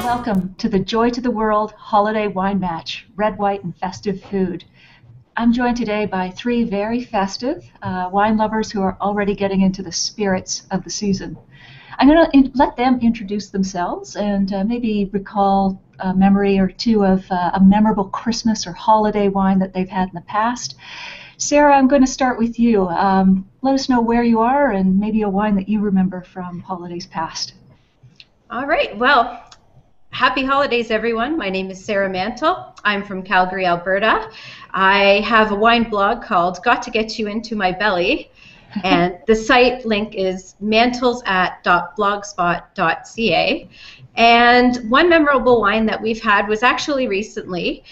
Welcome to the Joy to the World Holiday Wine Match, Red, White, and Festive Food. I'm joined today by three very festive wine lovers who are already getting into the spirits of the season. I'm going to let them introduce themselves and maybe recall a memory or two of a memorable Christmas or holiday wine that they've had in the past. Sarah, I'm going to start with you. Let us know where you are and maybe a wine that you remember from holidays past. All right. Well, happy holidays, everyone. My name is Sarah Mantle. I'm from Calgary, Alberta. I have a wine blog called Got to Get You Into My Belly. And the site link is mantles@blogspot.ca. And one memorable wine that we've had was actually recently.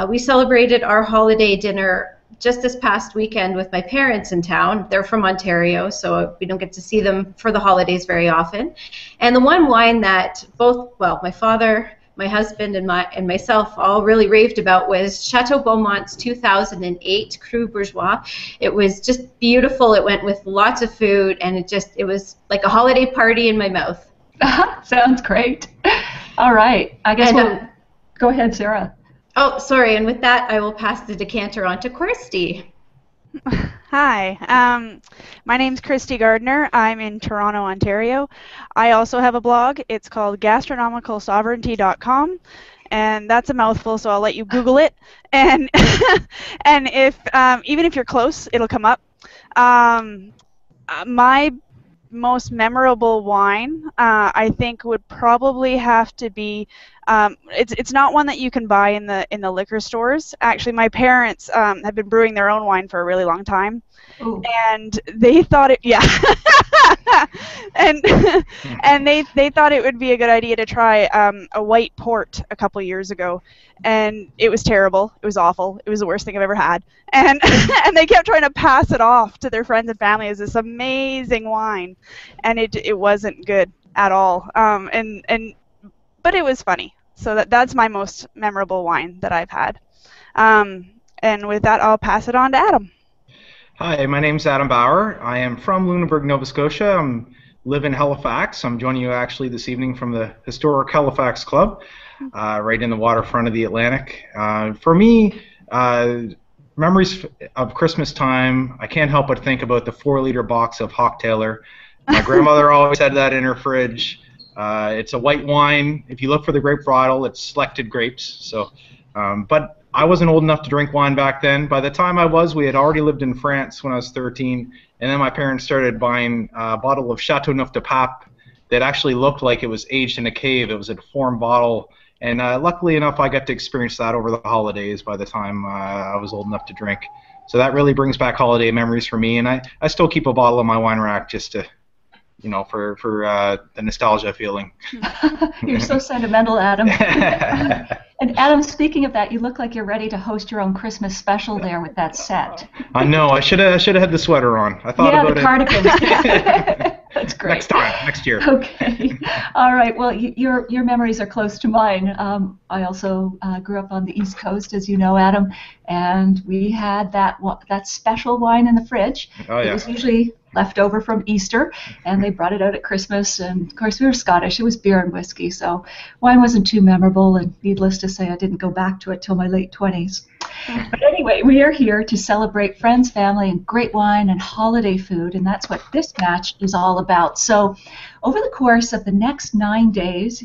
We celebrated our holiday dinner just this past weekend with my parents in town. They're from Ontario, so we don't get to see them for the holidays very often. And the one wine that my father, my husband, and myself all really raved about was Chateau Beaumont's 2008 Cru Bourgeois. It was just beautiful. It went with lots of food, and it was like a holiday party in my mouth. Sounds great. All right. I guess go ahead, Sarah. Oh, sorry. And with that, I will pass the decanter on to Kirsty. Hi, my name's Kirsty Gardner. I'm in Toronto, Ontario. I also have a blog. It's called gastronomicalsovereignty.com, and that's a mouthful, so I'll let you Google it. And and if even if you're close, it'll come up. My most memorable wine, I think, would probably have to be. It's not one that you can buy in the liquor stores. Actually, my parents have been brewing their own wine for a really long time. Ooh. And they thought and they thought it would be a good idea to try a white port a couple years ago, and it was terrible. It was awful. It was the worst thing I've ever had. And and they kept trying to pass it off to their friends and family as this amazing wine, and it wasn't good at all. But it was funny. So that's my most memorable wine that I've had. And with that, I'll pass it on to Adam. Hi, my name's Adam Bauer. I am from Lunenburg, Nova Scotia. I live in Halifax. I'm joining you actually this evening from the historic Halifax Club, right in the waterfront of the Atlantic. For me, memories of Christmas time, I can't help but think about the 4-liter box of Hochtaler. My grandmother always had that in her fridge. It's a white wine. If you look for the grape varietal, it's selected grapes. So, but I wasn't old enough to drink wine back then. By the time I was, we had already lived in France when I was 13, and then my parents started buying a bottle of Chateauneuf de Pape that actually looked like it was aged in a cave. It was a deformed bottle, and luckily enough, I got to experience that over the holidays by the time I was old enough to drink. So that really brings back holiday memories for me, and I still keep a bottle in my wine rack just to, for the nostalgia feeling. You're so sentimental, Adam. And Adam, speaking of that, you look like you're ready to host your own Christmas special there with that set. I know. I should have had the sweater on. I thought about the cardigan. That's great. Next time, next year. Okay. All right. Well, your memories are close to mine. I also grew up on the East Coast, as you know, Adam, and we had that special wine in the fridge. Oh, yeah. It was usually left over from Easter, and they brought it out at Christmas, and of course we were Scottish. It was beer and whiskey, so wine wasn't too memorable, and needless to say I didn't go back to it till my late 20s. But anyway, we are here to celebrate friends, family, and great wine and holiday food, and that's what this match is all about. So over the course of the next 9 days,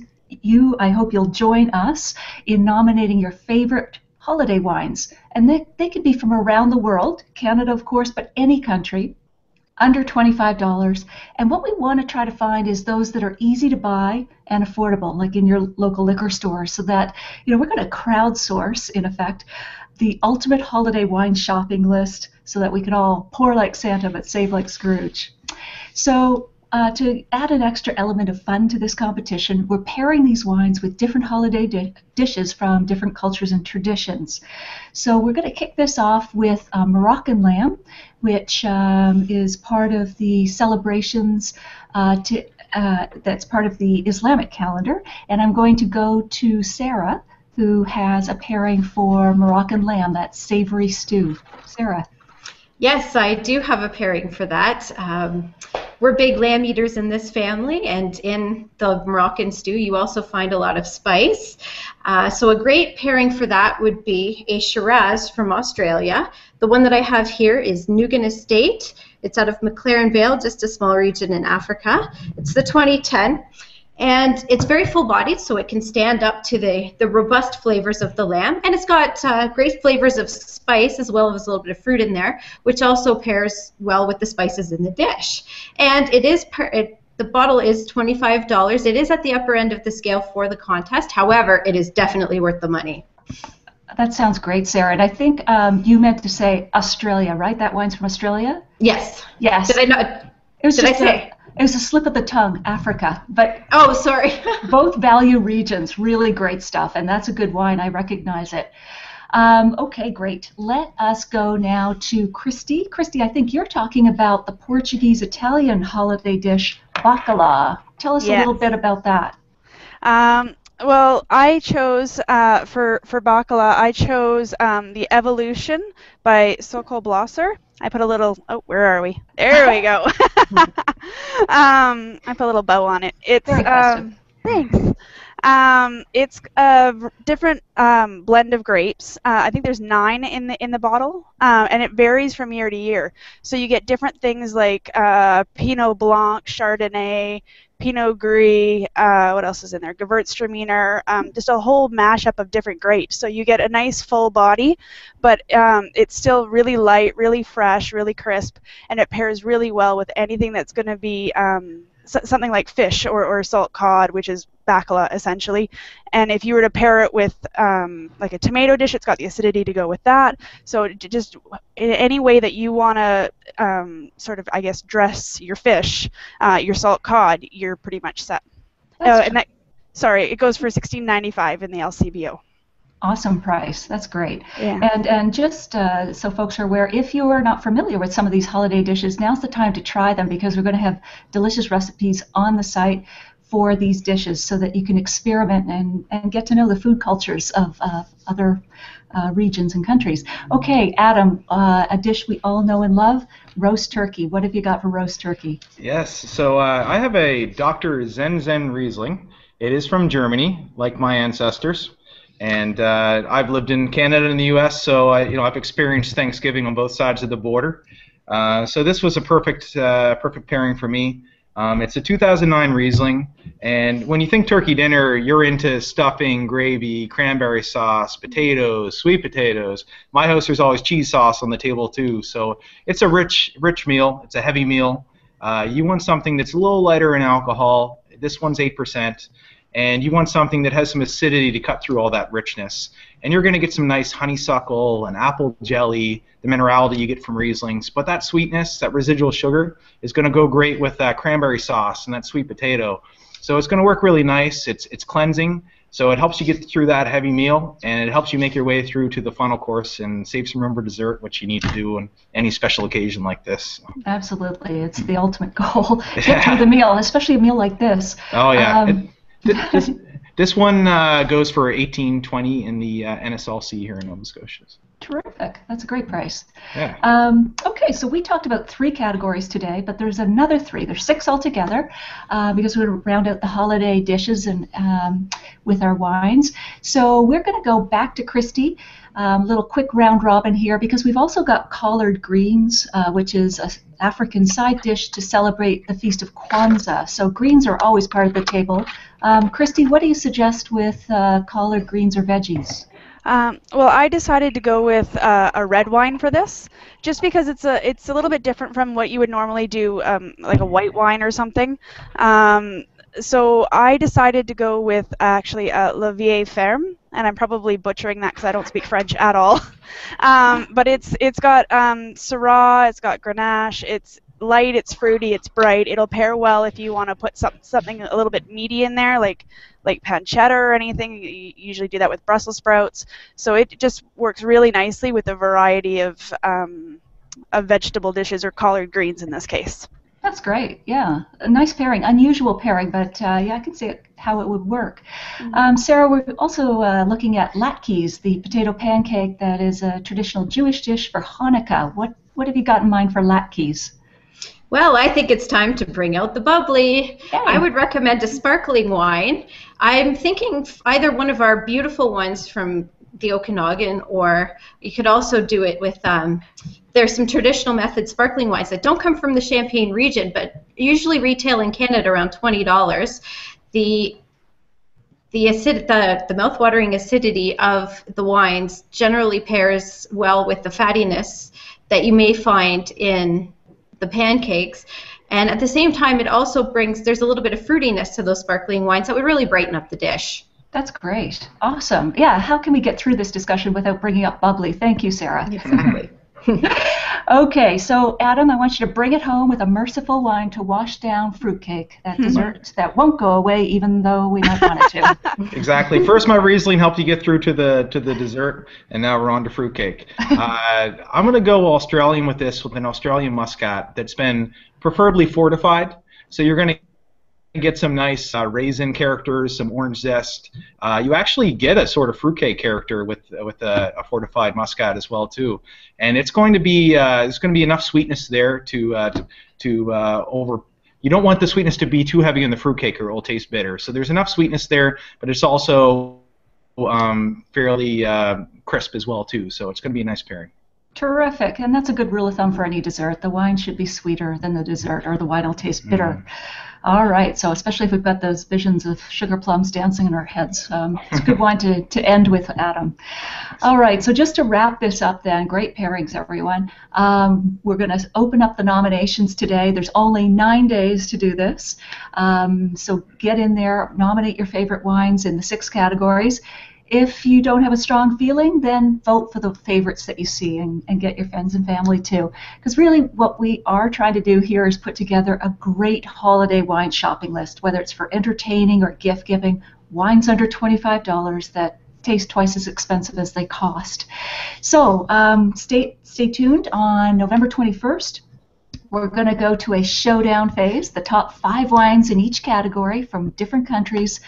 I hope you'll join us in nominating your favorite holiday wines, and they could be from around the world, Canada of course, but any country, under $25, and what we want to try to find is those that are easy to buy and affordable, like in your local liquor store, so that we're going to crowdsource, in effect, the ultimate holiday wine shopping list, so that we can all pour like Santa but save like Scrooge. So to add an extra element of fun to this competition, we're pairing these wines with different holiday dishes from different cultures and traditions. So we're going to kick this off with Moroccan lamb, which is part of the celebrations that's part of the Islamic calendar. And I'm going to go to Sarah, who has a pairing for Moroccan lamb, that savory stew. Sarah. Yes, I do have a pairing for that. we're big lamb eaters in this family, and in the Moroccan stew, you also find a lot of spice. So a great pairing for that would be a Shiraz from Australia. The one that I have here is Nugan Estate. It's out of Maclean Vale, just a small region in Africa. It's the 2010. And it's very full-bodied, so it can stand up to the robust flavors of the lamb. And it's got great flavors of spice as well as a little bit of fruit in there, which also pairs well with the spices in the dish. And the bottle is $25. It is at the upper end of the scale for the contest. However, it is definitely worth the money. That sounds great, Sarah. And I think you meant to say Australia, right? That wine's from Australia? Yes. Yes. Did I not? Did I say? It was a slip of the tongue, Africa. But oh, sorry. Both value regions, really great stuff, and that's a good wine. I recognize it. Okay, great. Let us go now to Christy. Christy, I think you're talking about the Portuguese-Italian holiday dish, bacala. Tell us a little bit about that. Well, I chose, for bacala, I chose The Evolution by Sokol Blosser. I put a little, where are we? There we go. I put a little bow on it. It's, very festive. Thanks. It's a different blend of grapes. I think there's 9 in the bottle, and it varies from year to year. So you get different things like Pinot Blanc, Chardonnay, Pinot Gris, what else is in there? Gewürztraminer, just a whole mashup of different grapes. So you get a nice full body, but it's still really light, really fresh, really crisp, and it pairs really well with anything that's going to be something like fish or salt cod, which is bacala essentially. And if you were to pair it with like a tomato dish, it's got the acidity to go with that. So just in any way that you want to sort of, I guess, dress your fish, your salt cod, you're pretty much set. It goes for $16.95 in the LCBO. Awesome price. That's great. Yeah. And just so folks are aware, if you are not familiar with some of these holiday dishes, now's the time to try them, because we're going to have delicious recipes on the site for these dishes so that you can experiment and get to know the food cultures of other regions and countries. Okay, Adam, a dish we all know and love, roast turkey. What have you got for roast turkey? Yes, so I have a Dr. Zen Riesling. It is from Germany, like my ancestors. And I've lived in Canada and the U.S., so I've experienced Thanksgiving on both sides of the border. So this was a perfect pairing for me. It's a 2009 Riesling, and when you think turkey dinner, you're into stuffing, gravy, cranberry sauce, potatoes, sweet potatoes. My house, there's always cheese sauce on the table too. So it's a rich meal. It's a heavy meal. You want something that's a little lighter in alcohol. This one's 8%. And you want something that has some acidity to cut through all that richness. And you're going to get some nice honeysuckle and apple jelly, the minerality you get from Rieslings. But that sweetness, that residual sugar, is going to go great with that cranberry sauce and that sweet potato. So it's going to work really nice. It's cleansing, so it helps you get through that heavy meal, and it helps you make your way through to the final course and save some room for dessert, which you need to do on any special occasion like this. Absolutely. It's the ultimate goal. Get through the meal, especially a meal like this. Oh, yeah. This one goes for $18.20 in the NSLC here in Nova Scotia. Terrific. That's a great price. Yeah. Okay, so we talked about 3 categories today, but there's another 3. There's 6 altogether because we're going to round out the holiday dishes and with our wines. So we're going to go back to Christy. Little quick round robin here, because we've also got collard greens, which is an African side dish to celebrate the Feast of Kwanzaa. So greens are always part of the table. Christy, what do you suggest with collard greens or veggies? Well, I decided to go with a red wine for this, just because it's a little bit different from what you would normally do, like a white wine or something. So I decided to go with actually La Vieille Ferme, and I'm probably butchering that because I don't speak French at all. But it's got Syrah, it's got Grenache, it's light, it's fruity, it's bright. It'll pair well if you want to put something a little bit meaty in there, like pancetta or anything. You usually do that with Brussels sprouts. So it just works really nicely with a variety of vegetable dishes, or collard greens in this case. That's great. Yeah, a nice pairing, unusual pairing, but yeah, I can see how it would work. Sarah, we're also looking at latkes, the potato pancake that is a traditional Jewish dish for Hanukkah. What have you got in mind for latkes? Well, I think it's time to bring out the bubbly. Yay. I would recommend a sparkling wine. I'm thinking either one of our beautiful ones from the Okanagan, or you could also do it with, there's some traditional method sparkling wines that don't come from the Champagne region, but usually retail in Canada around $20. The mouth-watering acidity of the wines generally pairs well with the fattiness that you may find in the pancakes, and at the same time it also there's a little bit of fruitiness to those sparkling wines that would really brighten up the dish. That's great. Awesome. Yeah, how can we get through this discussion without bringing up bubbly? Thank you, Sarah. Exactly. Okay, so Adam, I want you to bring it home with a merciful wine to wash down fruitcake, that dessert that won't go away even though we might want it to. Exactly. First, my Riesling helped you get through to the dessert, and now we're on to fruitcake. I'm going to go Australian with this, with an Australian muscat that's been preferably fortified. So you're going to get some nice raisin characters, some orange zest. You actually get a sort of fruitcake character with a fortified muscat as well too, and it's going to be enough sweetness there to over. You don't want the sweetness to be too heavy in the fruitcake or it will taste bitter. So there's enough sweetness there, but it's also fairly crisp as well too. So it's going to be a nice pairing. Terrific, and that's a good rule of thumb for any dessert. The wine should be sweeter than the dessert, or the wine will taste bitter. All right, so especially if we've got those visions of sugar plums dancing in our heads. It's a good wine to end with, Adam. All right, so just to wrap this up then, great pairings, everyone. We're going to open up the nominations today. There's only 9 days to do this. So get in there, nominate your favorite wines in the 6 categories. If you don't have a strong feeling, then vote for the favorites that you see and get your friends and family too. Because really what we are trying to do here is put together a great holiday wine shopping list, whether it's for entertaining or gift giving, wines under $25 that taste twice as expensive as they cost. So stay tuned on November 21st. We're going to go to a showdown phase. The top 5 wines in each category from different countries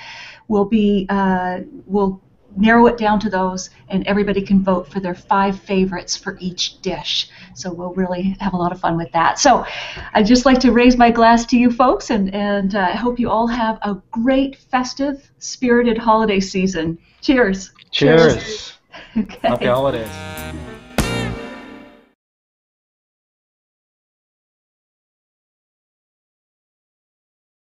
will narrow it down to those, and everybody can vote for their 5 favorites for each dish. So we'll really have a lot of fun with that. So I'd just like to raise my glass to you folks, and I hope you all have a great, festive, spirited holiday season. Cheers. Cheers. Okay. Happy holidays.